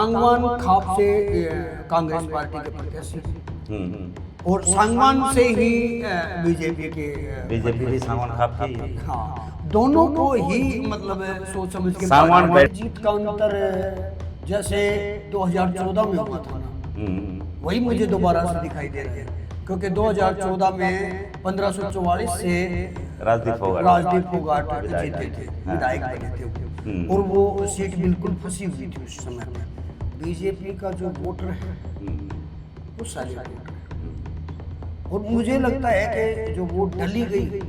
सांगवान खाप से कांग्रेस पार्टी के प्रत्याशी और सांगवान से ही बीजेपी के बीजेपी भी सांगवान खाप की। हाँ, दोनों को ही मतलब सोच समझ के सांगवान जीत का अंतर जैसे 2014 में हुआ था ना, वही मुझे दोबारा से दिखाई दे रहा है, क्योंकि 2014 में 1544 से राजदीप फोगाट जीते थे, विधायक बने थे और वो सीट बिल्कुल फंसी हुई थी उस समय में। बीजेपी का जो वोटर है वो साइलेंट वोटर है और मुझे लगता है कि जो वोट डली गई,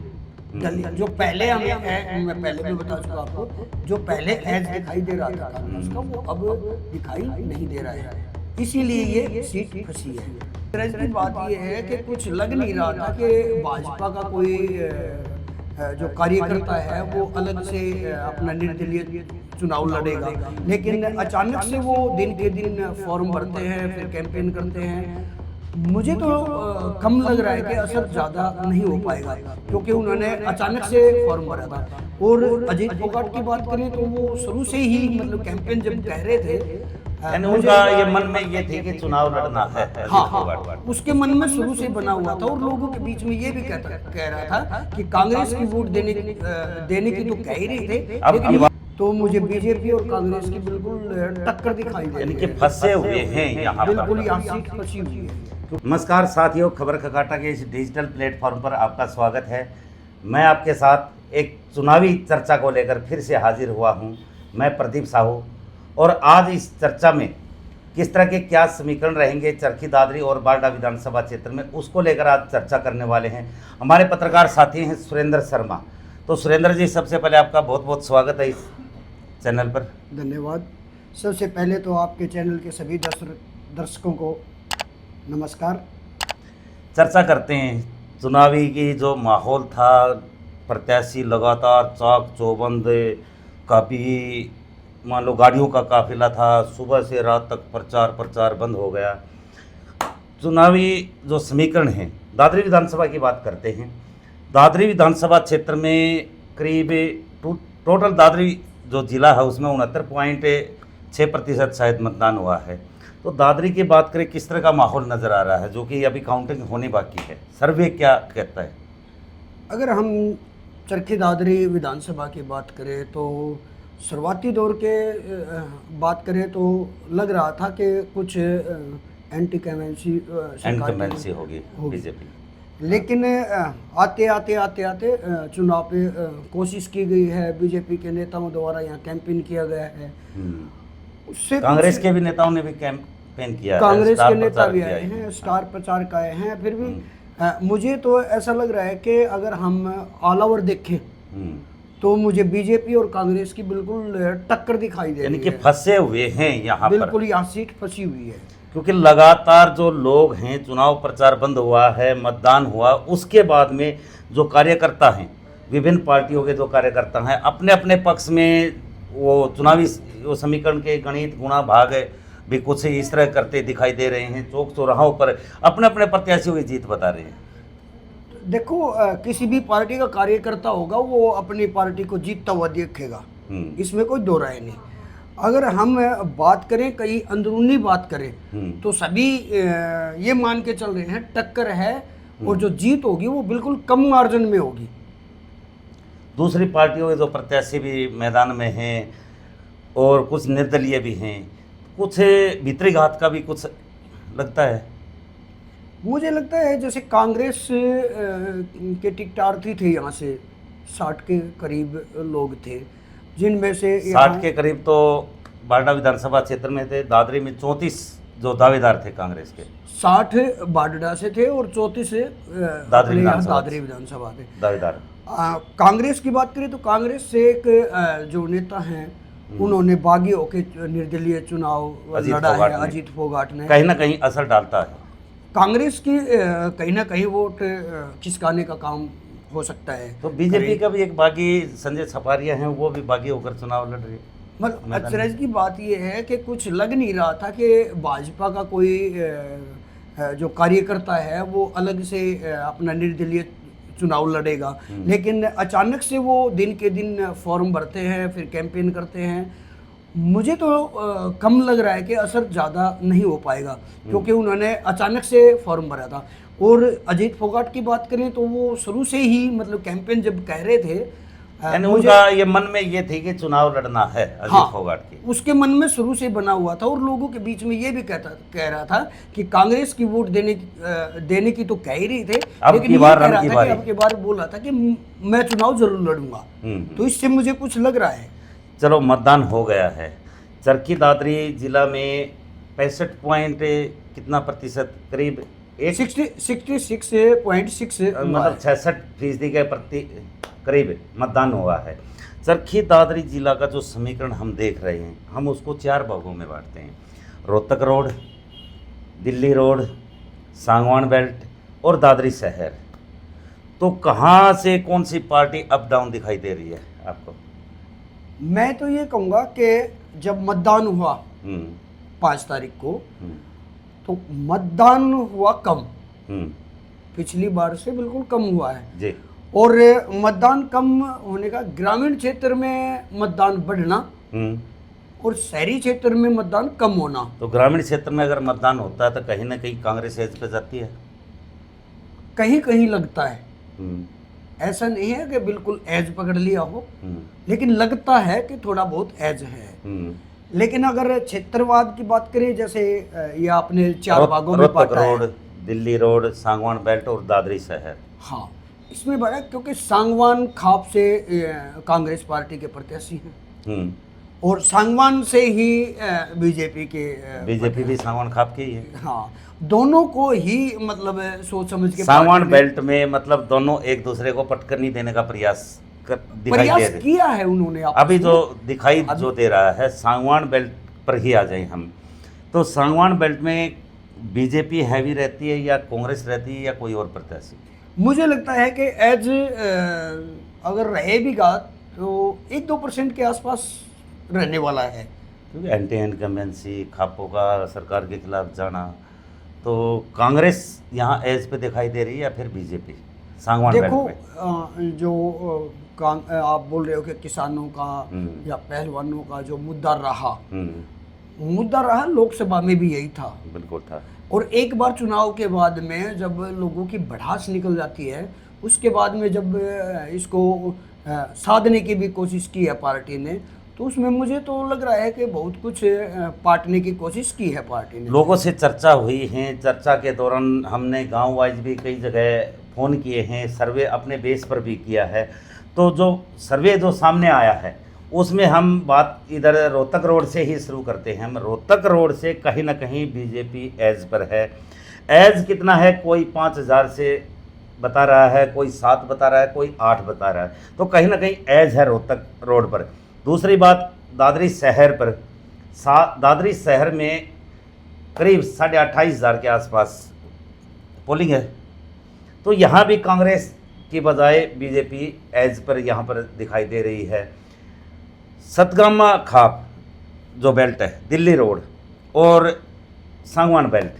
जो पहले मैं पहले भी बता चुका आपको, जो पहले एज दिखाई दे रहा था कांग्रेस का, वो अब दिखाई नहीं दे रहा है, इसीलिए ये सीट फंसी है। की बात ये है कि कुछ लग नहीं रहा था कि भाजपा का कोई जो कार्यकर्ता है वो अलग से अपना निर्दलीय चुनाव लड़ेगा, लेकिन अचानक से वो दिन के दिन फॉर्म भरते हैं, फिर कैंपेन करते हैं। मुझे तो कम लग रहा है कि असर ज़्यादा नहीं हो पाएगा, क्योंकि उन्होंने अचानक से फॉर्म भरा था। और अजीत फोगाट की बात करें तो वो शुरू से ही मतलब कैंपेन जब कह रहे थे, उनका ये मन में ये थी कि चुनाव लड़ना है। हाँ, उसके मन में शुरू से बना हुआ था और लोगों के बीच में ये भी कह रहा था कि कांग्रेस की वोट देने की तो कह ही रहे थे, लेकिन तो मुझे बीजेपी और कांग्रेस की बिल्कुल टक्कर दिखाई दे रही है, फंसे हुए हैं यहाँ पर, बिल्कुल यहाँ सीट फंसी हुई है। नमस्कार साथियों, खबर खकाटा के इस डिजिटल प्लेटफॉर्म पर आपका स्वागत है। मैं आपके साथ एक चुनावी चर्चा को लेकर फिर से हाजिर हुआ हूं। मैं प्रदीप साहू, और आज इस चर्चा में किस तरह के क्या समीकरण रहेंगे चरखी दादरी और बारडा विधानसभा क्षेत्र में, उसको लेकर आज चर्चा करने वाले हैं। हमारे पत्रकार साथी हैं सुरेंद्र शर्मा। तो सुरेंद्र जी, सबसे पहले आपका बहुत बहुत स्वागत है इस चैनल पर। धन्यवाद। सबसे पहले तो आपके चैनल के सभी दर्शकों को नमस्कार। चर्चा करते हैं चुनावी की जो माहौल था, प्रत्याशी लगातार चाक चौबंद, काफ़ी मान लो गाड़ियों का काफिला था, सुबह से रात तक प्रचार बंद हो गया। चुनावी जो समीकरण हैं, दादरी विधानसभा की बात करते हैं। दादरी विधानसभा क्षेत्र में करीब टोटल दादरी जो जिला है उसमें 69.6% शायद मतदान हुआ है। तो दादरी की बात करें, किस तरह का माहौल नज़र आ रहा है, जो कि अभी काउंटिंग होने बाकी है, सर्वे क्या कहता है? अगर हम चरखी दादरी विधानसभा की बात करें तो शुरुआती दौर के बात करें तो लग रहा था कि कुछ एंटी कमेंसी होगी बीजेपी, लेकिन आते चुनाव पे कोशिश की गई है, बीजेपी के नेताओं द्वारा यहाँ कैंपेन किया गया है। उससे कांग्रेस के भी नेताओं ने भी कैंपेन किया, कांग्रेस के नेता भी आए हैं, स्टार प्रचारक आए हैं। फिर भी मुझे तो ऐसा लग रहा है कि अगर हम ऑल ओवर देखें तो मुझे बीजेपी और कांग्रेस की बिल्कुल टक्कर दिखाई दे रही है, यानी कि फंसे हुए हैं यहाँ पर, बिल्कुल यहाँ सीट फंसी हुई है। क्योंकि लगातार जो लोग हैं, चुनाव प्रचार बंद हुआ है, मतदान हुआ, उसके बाद में जो कार्यकर्ता हैं, विभिन्न पार्टियों के जो कार्यकर्ता हैं, अपने अपने पक्ष में वो चुनावी वो समीकरण के गणित गुणा भाग भी कुछ इस तरह करते दिखाई दे रहे हैं। चौक चौराहों पर अपने अपने प्रत्याशियों की जीत बता रहे हैं। देखो, किसी भी पार्टी का कार्यकर्ता होगा वो अपनी पार्टी को जीतता हुआ देखेगा, इसमें कोई दो राय नहीं। अगर हम बात करें, कहीं अंदरूनी बात करें तो सभी ये मान के चल रहे हैं टक्कर है और जो जीत होगी वो बिल्कुल कम मार्जिन में होगी। दूसरी पार्टियों के जो प्रत्याशी भी मैदान में हैं और कुछ निर्दलीय भी हैं, कुछ भीतरी घात का भी कुछ लगता है। मुझे लगता है जैसे कांग्रेस के टिकटार्थी थे, यहाँ से 60 के करीब लोग थे, जिनमें से 60 के करीब तो बारडा विधानसभा क्षेत्र में थे। दादरी में 34 जो दावेदार थे कांग्रेस के, 60 बारडा से थे और 34 दादरी विधानसभा थे दावेदार। कांग्रेस की बात करें तो कांग्रेस से एक जो नेता हैं, उन्होंने बागी होकर निर्दलीय चुनाव लड़ा है। अजीत फोगाट ने कहीं ना कहीं असर डालता है कांग्रेस की, कहीं ना कहीं वोट खिसकाने का काम हो सकता है। तो बीजेपी का भी एक बागी संजय छपारिया हैं, वो भी बागी होकर चुनाव लड़ रहे हैं। मतलब अचरज की बात यह है कि कुछ लग नहीं रहा था कि भाजपा का कोई जो कार्यकर्ता है वो अलग से अपना निर्दलीय चुनाव लड़ेगा, लेकिन अचानक से वो दिन के दिन फॉर्म भरते हैं, फिर कैंपेन करते हैं। मुझे तो कम लग रहा है कि असर ज़्यादा नहीं हो पाएगा, क्योंकि उन्होंने अचानक से फॉर्म भरा था। और अजीत फोगाट की बात करें तो वो शुरू से ही मतलब कैंपेन जब कह रहे थे, यानी उनका ये मन में ये थी कि चुनाव लड़ना है अजीत फोगाट की, उसके मन में शुरू से बना हुआ था। और लोगों के बीच में ये भी कह रहा था कि कांग्रेस की वोट देने की तो कह ही रही थे, लेकिन ये कह रहा था कि अब की बार बोल रहा था कि मैं चुनाव जरूर लड़ूंगा। तो इससे मुझे कुछ लग रहा है। चलो, मतदान हो गया है। चरखी दादरी जिला में 65 पॉइंट कितना प्रतिशत, करीब 66.6 मतलब 66% के करीब मतदान हुआ है। चरखी दादरी जिला का जो समीकरण हम देख रहे हैं, हम उसको 4 भागों में बांटते हैं: Rohtak road, Delhi road, Sangwan belt और दादरी शहर। तो कहाँ से कौन सी पार्टी अप डाउन दिखाई दे रही है आपको? मैं तो ये कहूँगा कि जब मतदान हुआ 5 तारीख को, तो मतदान हुआ कम, पिछली बार से बिल्कुल कम हुआ है जी। और मतदान कम होने का ग्रामीण क्षेत्र में मतदान बढ़ना और शहरी क्षेत्र में मतदान कम होना। तो ग्रामीण क्षेत्र में अगर मतदान होता है तो कहीं ना कहीं कांग्रेस एज पे जाती है, कहीं कहीं लगता है। ऐसा नहीं है कि बिल्कुल एज पकड़ लिया हो, लेकिन लगता है कि थोड़ा बहुत एज है। लेकिन अगर क्षेत्रवाद की बात करें, जैसे ये आपने 4 भागों में बांटा है, road, Delhi road, Sangwan belt और दादरी शहर। हाँ, इसमें बड़ा, क्योंकि सांगवान खाप से कांग्रेस पार्टी के प्रत्याशी हैं और सांगवान से ही बीजेपी भी सांगवान खाप की ही है। हाँ, दोनों को ही मतलब सोच समझ के सांगवान बेल्ट में मतलब दोनों एक दूसरे को पटकर नहीं देने का प्रयास किया है उन्होंने। अभी जो दिखाई जो दे रहा है, सांगवान बेल्ट पर ही आ जाए हम, तो सांगवान बेल्ट में बीजेपी हैवी रहती है या कांग्रेस रहती है या कोई और प्रत्याशी? मुझे लगता है कि एज अगर रहे भी गा तो 1-2% के आसपास रहने वाला है, क्योंकि एंटी इनकम्बेंसी, खापों का सरकार के खिलाफ जाना, तो कांग्रेस यहाँ एज पे दिखाई दे रही है या फिर बीजेपी सांगवान देखो बेल्ट पे? जो आप बोल रहे हो कि किसानों का या पहलवानों का जो मुद्दा रहा लोकसभा में भी यही था, बिल्कुल था। और एक बार चुनाव के बाद में जब लोगों की भड़ास निकल जाती है, उसके बाद में जब इसको साधने की भी कोशिश की है पार्टी ने, तो उसमें मुझे तो लग रहा है कि बहुत कुछ पाटने की कोशिश की है पार्टी ने। लोगों से चर्चा हुई है, चर्चा के दौरान हमने गांव वाइज भी कई जगह फ़ोन किए हैं, सर्वे अपने बेस पर भी किया है। तो जो सर्वे जो सामने आया है उसमें हम बात इधर रोहतक रोड से ही शुरू करते हैं। हम रोहतक रोड से कहीं ना कहीं बीजेपी एज पर है। एज कितना है, कोई 5000 से बता रहा है, कोई 7 बता रहा है, कोई 8 बता रहा है, तो कहीं ना कहीं एज है रोहतक रोड पर। दूसरी बात, दादरी शहर पर, दादरी शहर में करीब 28,500 के आसपास पोलिंग है, तो यहाँ भी कांग्रेस की बजाय बीजेपी एज पर यहाँ पर दिखाई दे रही है। सतगामा खाप जो बेल्ट है, दिल्ली रोड और सांगवान बेल्ट,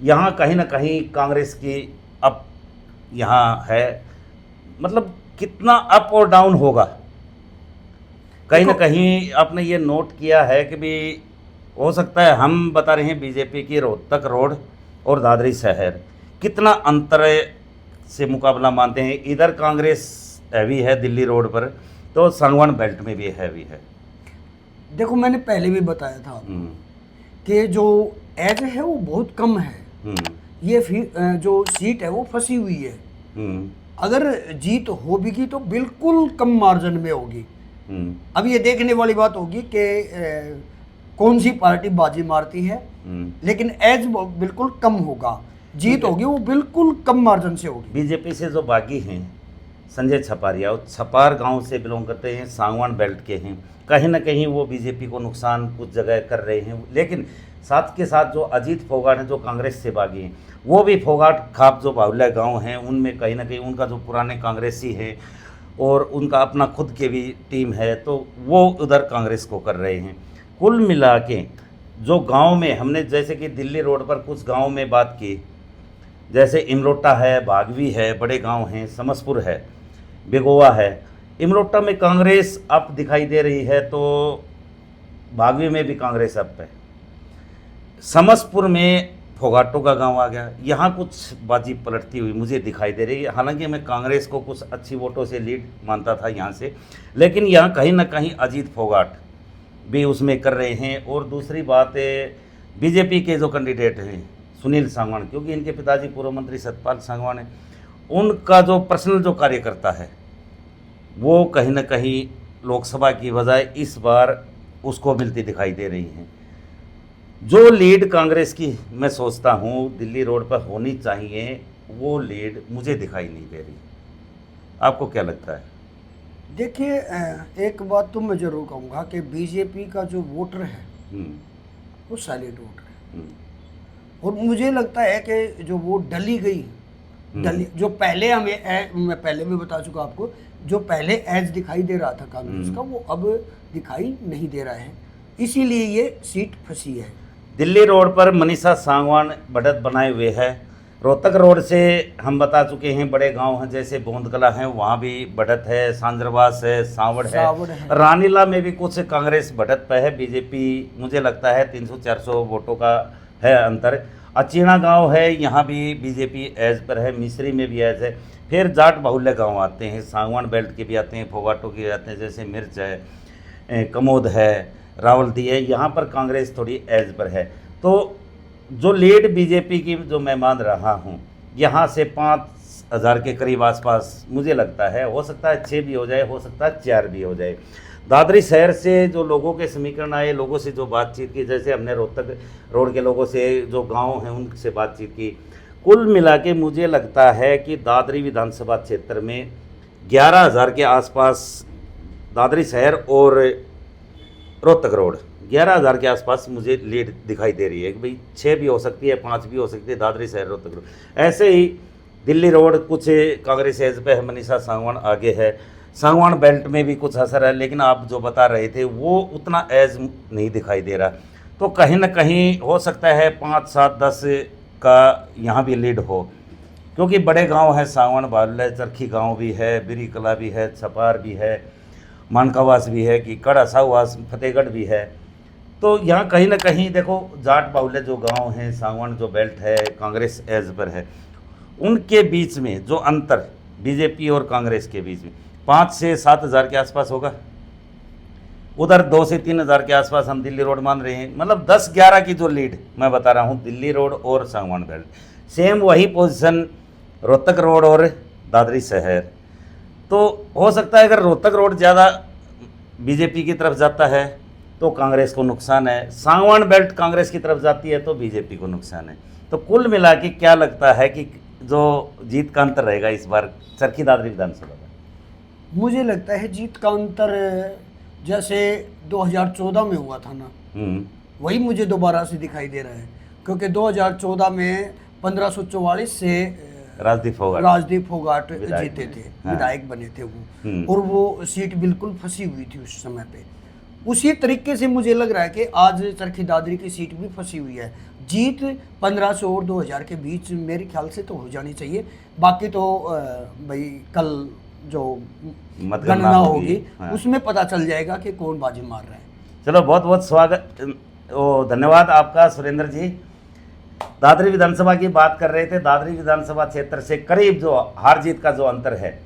यहाँ कहीं ना कहीं कांग्रेस की अप यहाँ है। मतलब कितना अप और डाउन होगा, कहीं ना कहीं आपने ये नोट किया है कि भी हो सकता है, हम बता रहे हैं बीजेपी की रोहतक रोड और दादरी शहर कितना अंतर से मुकाबला मानते हैं। इधर कांग्रेस हैवी है दिल्ली रोड पर, तो सांगवान बेल्ट में भी हैवी है। देखो, मैंने पहले भी बताया था कि जो एज है वो बहुत कम है। ये जो सीट है वो फंसी हुई है। अगर जीत हो भी की तो बिल्कुल कम मार्जिन में होगी। अब ये देखने वाली बात होगी कि कौन सी पार्टी बाजी मारती है, लेकिन एज बिल्कुल कम होगा, जीत होगी वो बिल्कुल कम मार्जिन से होगी। बीजेपी से जो बागी हैं, संजय छपारिया, वो छपार गांव से बिलोंग करते हैं, सांगवान बेल्ट के हैं, कहीं ना कहीं वो बीजेपी को नुकसान कुछ जगह कर रहे हैं। लेकिन साथ के साथ जो अजीत फोगाट हैं, जो कांग्रेस से बागी हैं, वो भी फोगाट खाप जो बाहुल्या गांव हैं, उनमें कहीं ना कहीं उनका जो पुराने कांग्रेसी है और उनका अपना खुद के भी टीम है, तो वो उधर कांग्रेस को कर रहे हैं। कुल मिला के जो गाँव में हमने, जैसे कि दिल्ली रोड पर कुछ गाँव में बात की, जैसे इमलोटा है, बागवी है, बड़े गांव हैं, समसपुर है, बेगोवा है। इमलोटा में कांग्रेस अब दिखाई दे रही है, तो बागवी में भी कांग्रेस अप है। समसपुर में फोगाटो का गांव आ गया, यहाँ कुछ बाजी पलटती हुई मुझे दिखाई दे रही है। हालांकि मैं कांग्रेस को कुछ अच्छी वोटों से लीड मानता था यहाँ से, लेकिन यहाँ कहीं ना कहीं अजीत फोगाट भी उसमें कर रहे हैं। और दूसरी बात है, बीजेपी के जो कैंडिडेट हैं सुनील सांगवान, क्योंकि इनके पिताजी पूर्व मंत्री सतपाल सांगवान हैं, उनका जो पर्सनल जो कार्यकर्ता है वो कहीं ना कहीं लोकसभा की बजाय इस बार उसको मिलती दिखाई दे रही हैं। जो लीड कांग्रेस की मैं सोचता हूँ दिल्ली रोड पर होनी चाहिए, वो लीड मुझे दिखाई नहीं दे रही। आपको क्या लगता है? देखिए, एक बात तो मैं जरूर कहूँगा कि बीजेपी का जो वोटर है वो साइलेंट वोटर है। और मुझे लगता है कि जो वोट डली गई, जो पहले मैं पहले भी बता चुका आपको, जो पहले एज दिखाई दे रहा था कांग्रेस का, वो अब दिखाई नहीं दे रहा है, इसीलिए ये सीट फंसी है। दिल्ली रोड पर मनीषा सांगवान बढ़त बनाए हुए है। रोहतक रोड से हम बता चुके हैं बड़े गांव हैं जैसे बोंदकला हैं, वहाँ भी बढ़त है, सांजरवास है, सांवड़ है। रानीला में भी कुछ कांग्रेस बढ़त पे है। बीजेपी मुझे लगता है 300-400 वोटों का है अंतर। अचीना गांव है, यहाँ भी बीजेपी एज पर है। मिस्री में भी एज है। फिर जाट बाहुल्य गांव आते हैं, सांगवान बेल्ट के भी आते हैं, फोगाटो के आते हैं, जैसे मिर्च है, कमोद है, रावलदी है, यहाँ पर कांग्रेस थोड़ी एज पर है। तो जो लीड बीजेपी की जो मैं मान रहा हूँ, यहाँ से 5,000 के करीब आसपास मुझे लगता है। हो सकता है 6 भी हो जाए, हो सकता है 4 भी हो जाए। दादरी शहर से जो लोगों के समीकरण आए, लोगों से जो बातचीत की, जैसे हमने रोहतक रोड के लोगों से, जो गांव हैं उनसे बातचीत की, कुल मिला के मुझे लगता है कि दादरी विधानसभा क्षेत्र में 11,000 के आसपास, दादरी शहर और रोहतक रोड 11,000 के आसपास मुझे लीड दिखाई दे रही है कि भाई 6 भी हो सकती है, 5 भी हो सकती है, दादरी शहर रोहतक रोड। ऐसे ही दिल्ली रोड कुछ कांग्रेस एज पे है, मनीषा सांगवान आगे है। सांगवान बेल्ट में भी कुछ असर है, लेकिन आप जो बता रहे थे वो उतना एज नहीं दिखाई दे रहा। तो कहीं ना कहीं हो सकता है 5, 7, 10 का यहाँ भी लीड हो, क्योंकि बड़े गांव हैं, सांगवान, बाहुल्य, चरखी गांव भी है, बिरी कला भी है, छपार भी है, मानकावास भी है, कि कड़ा साहवास, फतेहगढ़ भी है। तो यहाँ कहीं ना कहीं देखो, जाट बाहुल्य जो गांव हैं, सांगवान जो बेल्ट है, कांग्रेस एज पर है, उनके बीच में जो अंतर बीजेपी और कांग्रेस के बीच में 5 से 7,000 के आसपास होगा। उधर 2 से 3,000 के आसपास हम दिल्ली रोड मान रहे हैं। मतलब 10-11 की जो लीड मैं बता रहा हूँ, दिल्ली रोड और सांगवान बेल्ट। सेम वही पोजीशन रोहतक रोड और दादरी शहर। तो हो सकता है अगर रोहतक रोड ज़्यादा बीजेपी की तरफ जाता है तो कांग्रेस को नुकसान है, सांगवान बेल्ट कांग्रेस की तरफ जाती है तो बीजेपी को नुकसान है। तो कुल मिला के क्या लगता है कि जो जीत का अंतर रहेगा इस बार चरखी दादरी विधानसभा में? मुझे लगता है जीत का अंतर जैसे 2014 में हुआ था ना, वही मुझे दोबारा से दिखाई दे रहा है। क्योंकि 2014 में 1544 से राजदीप फोगाट जीते थे, विधायक बने थे वो, और वो सीट बिल्कुल फंसी हुई थी उस समय पे। उसी तरीके से मुझे लग रहा है कि आज चरखी दादरी की सीट भी फंसी हुई है। जीत 1500 और 2000 के बीच मेरे ख्याल से तो हो जानी चाहिए। बाकी तो भाई कल जो गणना होगी उसमें पता चल जाएगा कि कौन बाजी मार रहा है। चलो, बहुत बहुत स्वागत, धन्यवाद आपका सुरेंद्र जी। दादरी विधानसभा की बात कर रहे थे। दादरी विधानसभा क्षेत्र से करीब जो हार जीत का जो अंतर है,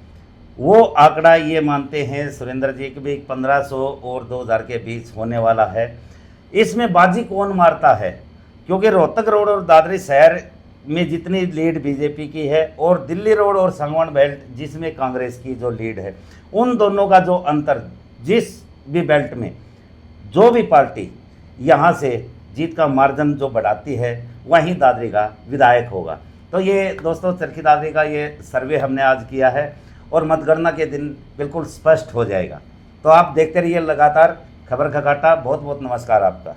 वो आंकड़ा ये मानते हैं सुरेंद्र जी कि भी 1500 और 2000 के बीच होने वाला है। इसमें बाजी कौन मारता है, क्योंकि रोहतक रोड और दादरी शहर में जितनी लीड बीजेपी की है और दिल्ली रोड और सांगवान बेल्ट जिसमें कांग्रेस की जो लीड है, उन दोनों का जो अंतर, जिस भी बेल्ट में जो भी पार्टी यहाँ से जीत का मार्जिन जो बढ़ाती है, वहीं दादरी का विधायक होगा। तो ये दोस्तों चरखी दादरी का ये सर्वे हमने आज किया है और मतगणना के दिन बिल्कुल स्पष्ट हो जाएगा। तो आप देखते रहिए लगातार खबर खगाटा। बहुत बहुत नमस्कार आपका।